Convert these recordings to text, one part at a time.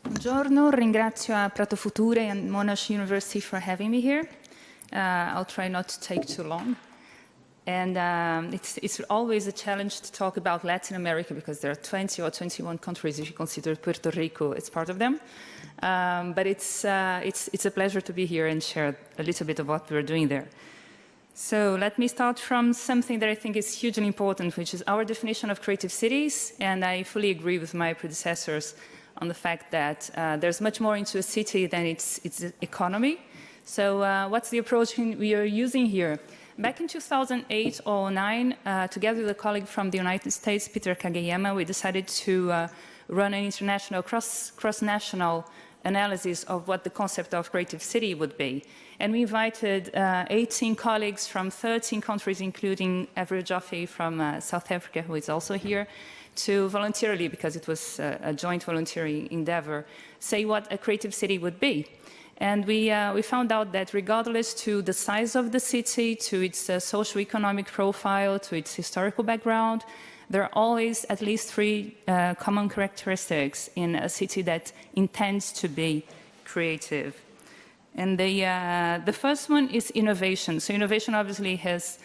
Buongiorno, ringrazio a Prato Future and Monash University for having me here. I'll try not to take too long. And it's always a challenge to talk about Latin America because there are 20 or 21 countries if you consider Puerto Rico as part of them. But it's a pleasure to be here and share a little bit of what we're doing there. So let me start from something that I think is hugely important, which is our definition of creative cities. And I fully agree with my predecessors on the fact that there's much more into a city than its economy. So what's the approach we are using here? Back in 2008 or 2009, together with a colleague from the United States, Peter Kageyama, we decided to run an international, cross-national analysis of what the concept of creative city would be. And we invited 18 colleagues from 13 countries, including Avril Joffe from South Africa, who is also here, to voluntarily, because it was a joint voluntary endeavor, say what a creative city would be. And we found out that regardless to the size of the city, to its socio-economic profile, to its historical background, there are always at least three common characteristics in a city that intends to be creative. And the first one is innovation. So innovation obviously has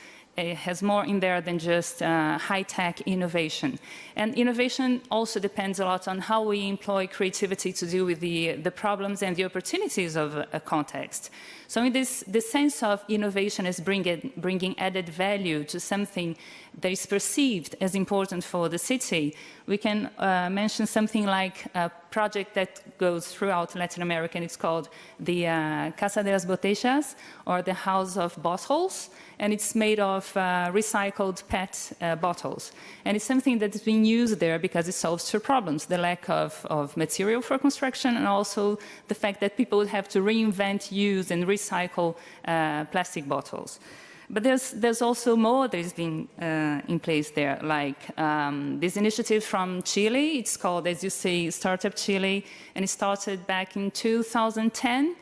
more in there than just high-tech innovation. And innovation also depends a lot on how we employ creativity to deal with the problems and the opportunities of a context. So in this sense of innovation is bringing added value to something that is perceived as important for the city. We can mention something like a project that goes throughout Latin America, and it's called the Casa de las Botellas, or the House of Bottles, and it's made of recycled PET bottles. And it's something that is being used there because it solves two problems, the lack of material for construction and also the fact that people would have to reinvent, use, and recycle plastic bottles. But there's also more that is being in place there, like this initiative from Chile. It's called, as you see, Startup Chile, and it started back in 2010.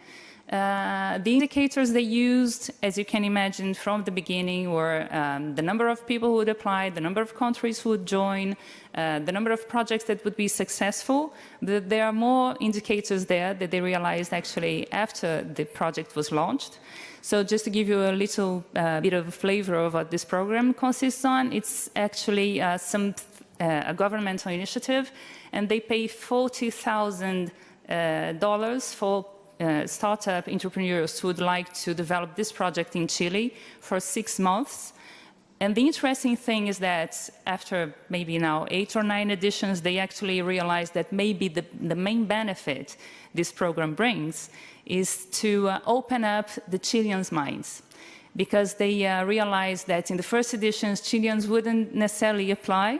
The indicators they used, as you can imagine from the beginning, were the number of people who would apply, the number of countries who would join, the number of projects that would be successful. There are more indicators there that they realized actually after the project was launched. So just to give you a little bit of a flavor of what this program consists on, it's actually a governmental initiative, and they pay $40,000 for startup entrepreneurs who would like to develop this project in Chile for 6 months. And the interesting thing is that after maybe now 8 or 9 editions, they actually realized that maybe the main benefit this program brings is to open up the Chileans' minds. Because they realized that in the first editions, Chileans wouldn't necessarily apply.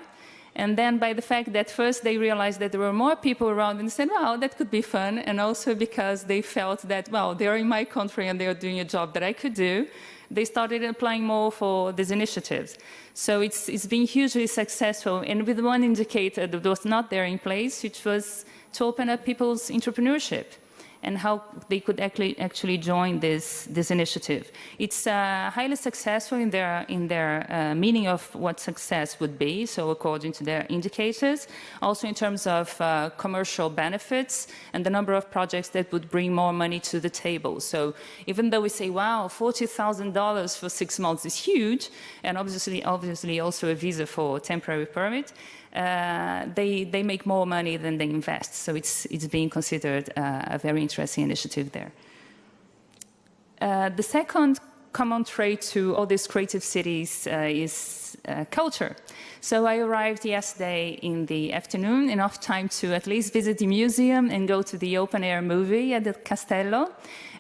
And then by the fact that first they realized that there were more people around and said, wow, that could be fun. And also because they felt that, well, they're in my country and they're doing a job that I could do, they started applying more for these initiatives. So it's been hugely successful. And with one indicator that was not there in place, which was to open up people's entrepreneurship and how they could actually join this initiative. It's highly successful in their meaning of what success would be, so according to their indicators, also in terms of commercial benefits and the number of projects that would bring more money to the table. So even though we say, wow, $40,000 for 6 months is huge, and obviously also a visa for temporary permit, they make more money than they invest. So it's being considered a very interesting initiative there. The second common trait to all these creative cities is culture. So I arrived yesterday in the afternoon, enough time to at least visit the museum and go to the open-air movie at the Castello.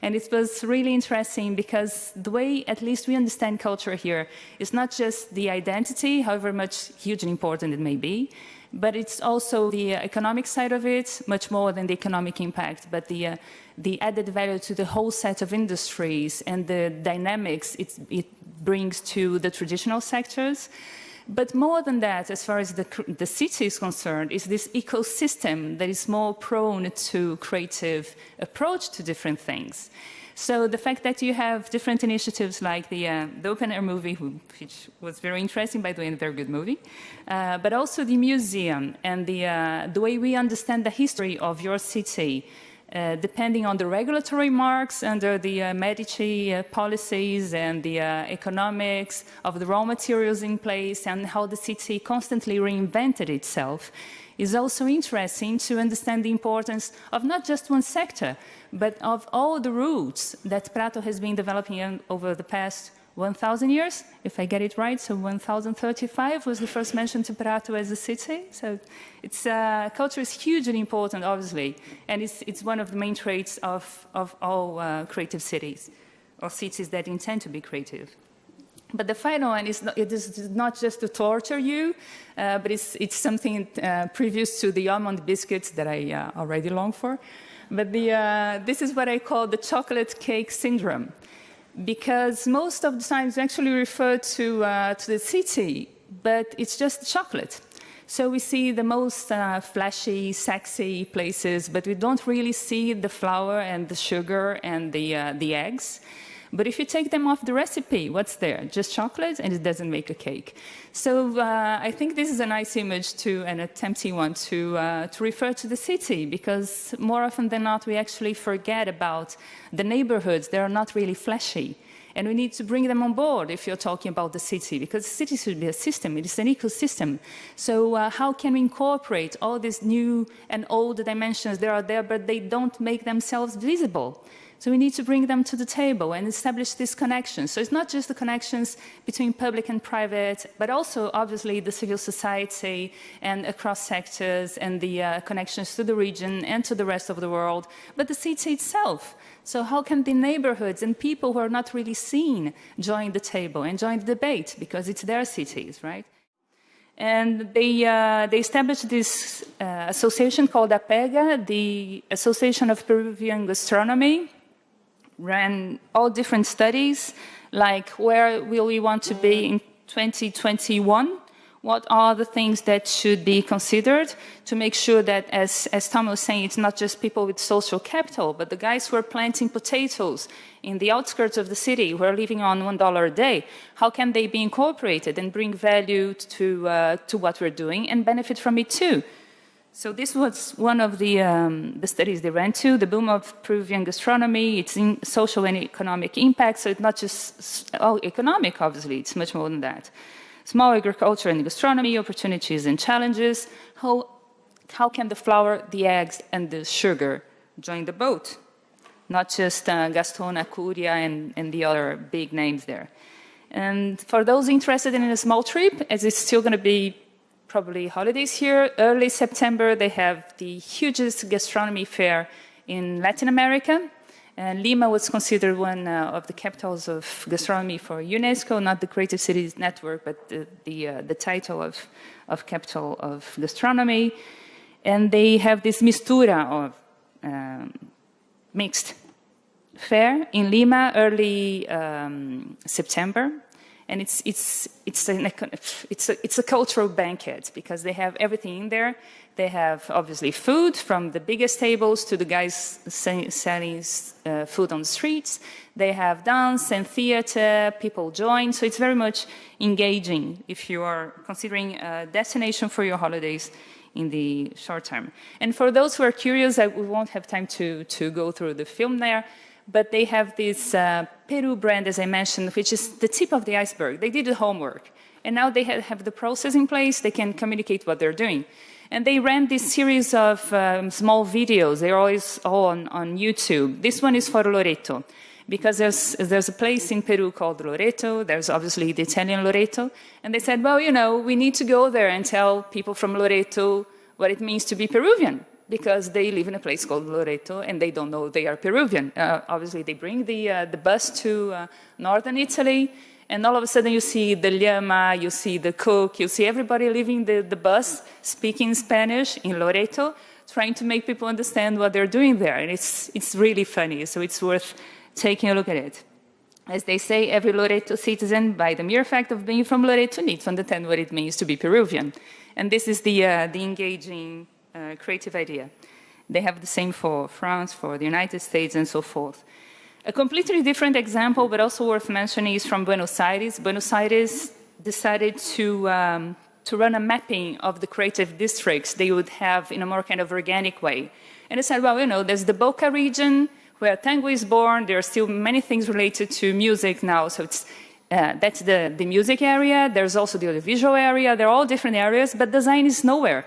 And it was really interesting because the way at least we understand culture here is not just the identity, however much hugely important it may be, but it's also the economic side of it, much more than the economic impact, but the added value to the whole set of industries and the dynamics it brings to the traditional sectors. But more than that, as far as the city is concerned, is this ecosystem that is more prone to creative approach to different things. So the fact that you have different initiatives like the open air movie, which was very interesting, by the way, and a very good movie, but also the museum and the way we understand the history of your city, depending on the regulatory marks under the Medici policies and the economics of the raw materials in place and how the city constantly reinvented itself, is also interesting to understand the importance of not just one sector, but of all the routes that Prato has been developing over the past 1,000 years, if I get it right. So 1035 was the first mention to Prato as a city. So its culture is hugely important, obviously, and it's one of the main traits of all creative cities, or cities that intend to be creative. But the final one is not just to torture you, but it's something previous to the almond biscuits that I already long for. But this is what I call the chocolate cake syndrome, because most of the times we actually refer to the city, but it's just chocolate. So we see the most flashy, sexy places, but we don't really see the flour and the sugar and the eggs. But if you take them off the recipe, what's there? Just chocolate, and it doesn't make a cake. So I think this is a nice image and a tempting one to refer to the city, because more often than not, we actually forget about the neighborhoods. They are not really flashy. And we need to bring them on board if you're talking about the city, because the city should be a system. It is an ecosystem. So how can we incorporate all these new and old dimensions that are there, but they don't make themselves visible? So we need to bring them to the table and establish these connections. So it's not just the connections between public and private, but also, obviously, the civil society and across sectors and the connections to the region and to the rest of the world, but the city itself. So how can the neighborhoods and people who are not really seen join the table and join the debate, because it's their cities, right? And they established this association called APEGA, the Association of Peruvian Gastronomy, ran all different studies, like where will we want to be in 2021? What are the things that should be considered to make sure that, as Tom was saying, it's not just people with social capital, but the guys who are planting potatoes in the outskirts of the city who are living on $1 a day, how can they be incorporated and bring value to what we're doing and benefit from it too? So this was one of the studies they ran to, the boom of Peruvian gastronomy, its social and economic impact. So it's not just economic, obviously, it's much more than that. Small agriculture and gastronomy, opportunities and challenges. How can the flour, the eggs, and the sugar join the boat? Not just Gaston, Acuria, and the other big names there. And for those interested in a small trip, as it's still going to be probably holidays here, early September, they have the hugest gastronomy fair in Latin America. And Lima was considered one of the capitals of gastronomy for UNESCO, not the Creative Cities Network, but the title of capital of gastronomy. And they have this mistura, or mixed fair in Lima, early September. And it's a cultural banquet, because they have everything in there. They have, obviously, food, from the biggest tables to the guys selling food on the streets. They have dance and theater, people join. So it's very much engaging if you are considering a destination for your holidays in the short term. And for those who are curious, we won't have time to go through the film there, but they have this Peru brand, as I mentioned, which is the tip of the iceberg. They did the homework, and now they have the process in place. They can communicate what they're doing. And they ran this series of small videos. They're always all on YouTube. This one is for Loreto, because there's a place in Peru called Loreto. There's obviously the Italian Loreto. And they said, well, we need to go there and tell people from Loreto what it means to be Peruvian, because they live in a place called Loreto and they don't know they are Peruvian. Obviously, they bring the bus to northern Italy, and all of a sudden you see the llama, you see the cook, you see everybody leaving the bus speaking Spanish in Loreto, trying to make people understand what they're doing there. And it's really funny, so it's worth taking a look at it. As they say, every Loreto citizen, by the mere fact of being from Loreto, needs to understand what it means to be Peruvian. And this is the engaging creative idea. They have the same for France, for the United States, and so forth. A completely different example, but also worth mentioning, is from Buenos Aires. Buenos Aires decided to run a mapping of the creative districts they would have in a more kind of organic way. And they said, well, you know, there's the Boca region where tango is born. There are still many things related to music now. So it's, that's the music area. There's also the audiovisual area. They're all different areas, but design is nowhere.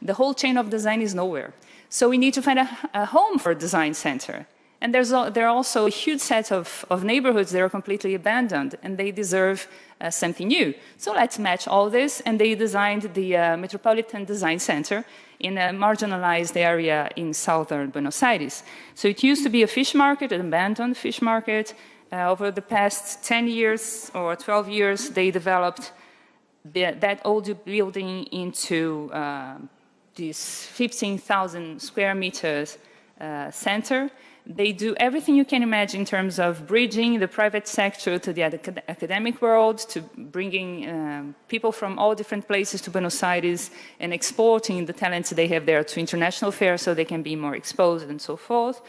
The whole chain of design is nowhere. So we need to find a home for a design center. And there are also a huge set of neighborhoods that are completely abandoned, and they deserve something new. So let's match all this, and they designed the Metropolitan Design Center in a marginalized area in southern Buenos Aires. So it used to be a fish market, an abandoned fish market. Over the past 10 years or 12 years, they developed that old building into this 15,000 square meters center. They do everything you can imagine in terms of bridging the private sector to the academic world, to bringing people from all different places to Buenos Aires and exporting the talents they have there to international fairs so they can be more exposed and so forth.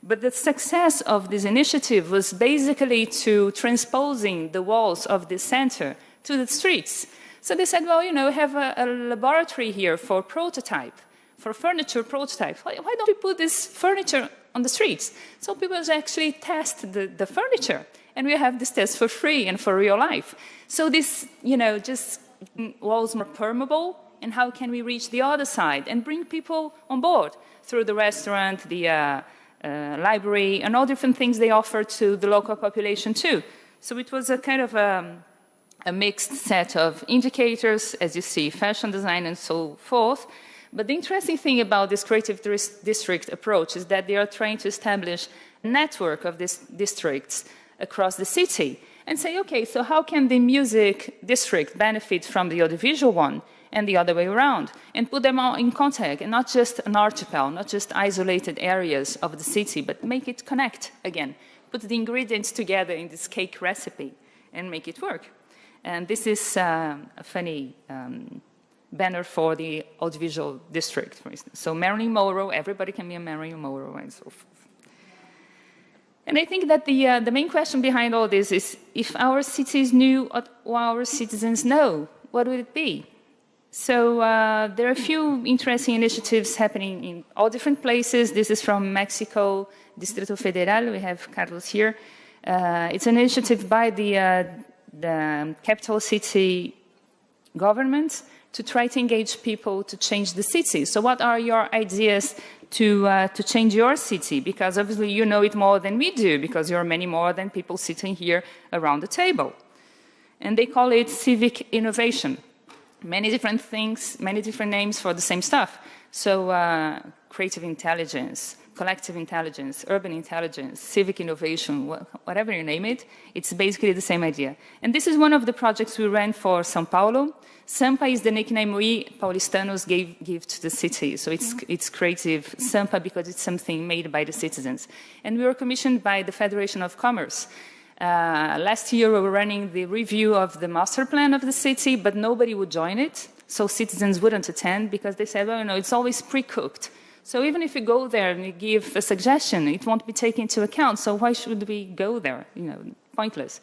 But the success of this initiative was basically to transposing the walls of the center to the streets. So they said, well, you know, we have a laboratory here for prototype, for furniture prototype. Why don't we put this furniture on the streets? So people actually test the furniture, and we have this test for free and for real life. So this, you know, just walls more permeable, and how can we reach the other side and bring people on board through the restaurant, the library, and all different things they offer to the local population too. So it was a kind of a mixed set of indicators, as you see, fashion design and so forth. But the interesting thing about this creative district approach is that they are trying to establish a network of these districts across the city and say, okay, so how can the music district benefit from the audiovisual one and the other way around, and put them all in contact, and not just an archipel, not just isolated areas of the city, but make it connect again, put the ingredients together in this cake recipe and make it work. And this is a funny banner for the audiovisual district, for instance. So Marilyn Monroe, everybody can be a Marilyn Monroe, and so forth. And I think that the main question behind all this is, if our cities knew what our citizens know, what would it be? So there are a few interesting initiatives happening in all different places. This is from Mexico, Distrito Federal. We have Carlos here. It's an initiative by the capital city government to try to engage people to change the city. So what are your ideas to change your city? Because obviously you know it more than we do, because you're many more than people sitting here around the table. And they call it civic innovation. Many different things, many different names for the same stuff. So creative intelligence, collective intelligence, urban intelligence, civic innovation, whatever you name it, it's basically the same idea. And this is one of the projects we ran for São Paulo. Sampa is the nickname we Paulistanos give to the city. So it's creative Sampa because it's something made by the citizens. And we were commissioned by the Federation of Commerce. Last year we were running the review of the master plan of the city, but nobody would join it. So citizens wouldn't attend because they said, well, you know, it's always pre-cooked. So even if you go there and you give a suggestion, it won't be taken into account. So why should we go there? You know, pointless.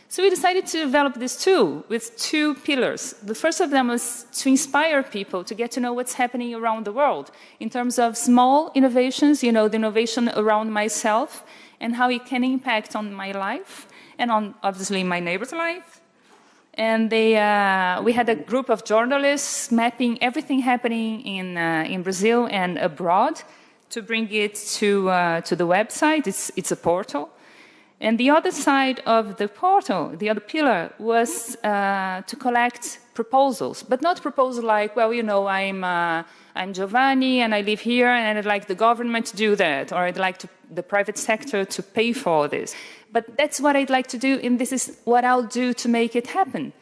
So we decided to develop this tool with two pillars. The first of them was to inspire people to get to know what's happening around the world in terms of small innovations, you know, the innovation around myself and how it can impact on my life and on, obviously, my neighbor's life. And we had a group of journalists mapping everything happening in Brazil and abroad to bring it to the website. It's a portal. And the other side of the portal, the other pillar, was to collect proposals, but not proposals like, well, you know, I'm Giovanni and I live here and I'd like the government to do that, or I'd like the private sector to pay for this. But that's what I'd like to do, and this is what I'll do to make it happen.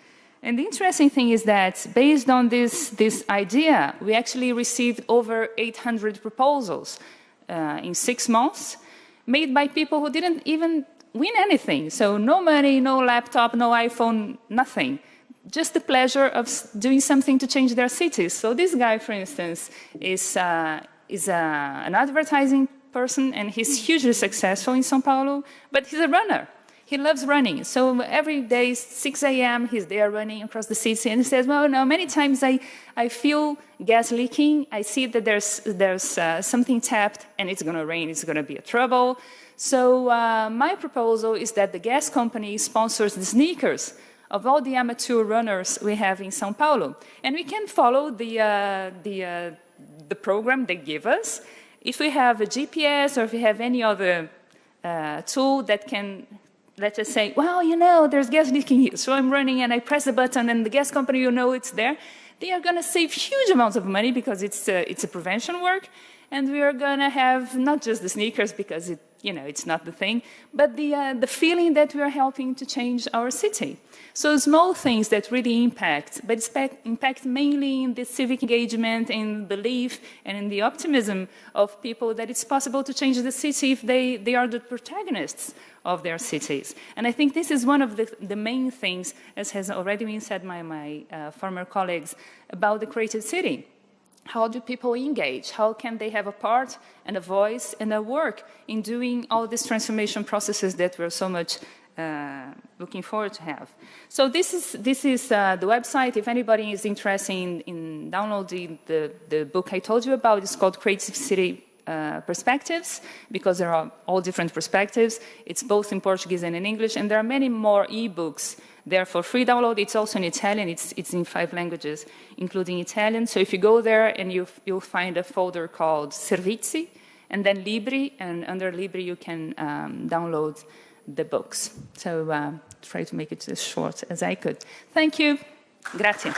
And the interesting thing is that based on this idea, we actually received over 800 proposals in 6 months, made by people who didn't even win anything. So no money, no laptop, no iPhone, nothing. Just the pleasure of doing something to change their cities. So this guy, for instance, is an advertising person, and he's hugely successful in São Paulo, but he's a runner. He loves running. So every day, 6 a.m., he's there running across the city, and he says, well, no, many times I feel gas leaking. I see that there's something tapped, and it's going to rain. It's going to be a trouble. So my proposal is that the gas company sponsors the sneakers of all the amateur runners we have in São Paulo. And we can follow the program they give us. If we have a GPS or if we have any other tool that can let us say, well, you know, there's gas leaking here, so I'm running and I press the button and the gas company, you know, it's there. They are going to save huge amounts of money because it's a prevention work, and we are going to have not just the sneakers because it's not the thing, but the feeling that we are helping to change our city. So small things that really impact, but impact mainly in the civic engagement, in belief, and in the optimism of people that it's possible to change the city if they are the protagonists of their cities. And I think this is one of the main things, as has already been said by my former colleagues, about the creative city. How do people engage? How can they have a part and a voice and a work in doing all these transformation processes that we're so much looking forward to have? So this is the website. If anybody is interested in downloading the book I told you about, it's called Creative City Perspectives, because there are all different perspectives. It's both in Portuguese and in English, and there are many more e-books there for free download. It's also in Italian. It's in 5 languages, including Italian. So if you go there, and you'll find a folder called Servizi, and then Libri, and under Libri you can download the books. So try to make it as short as I could. Thank you. Grazie.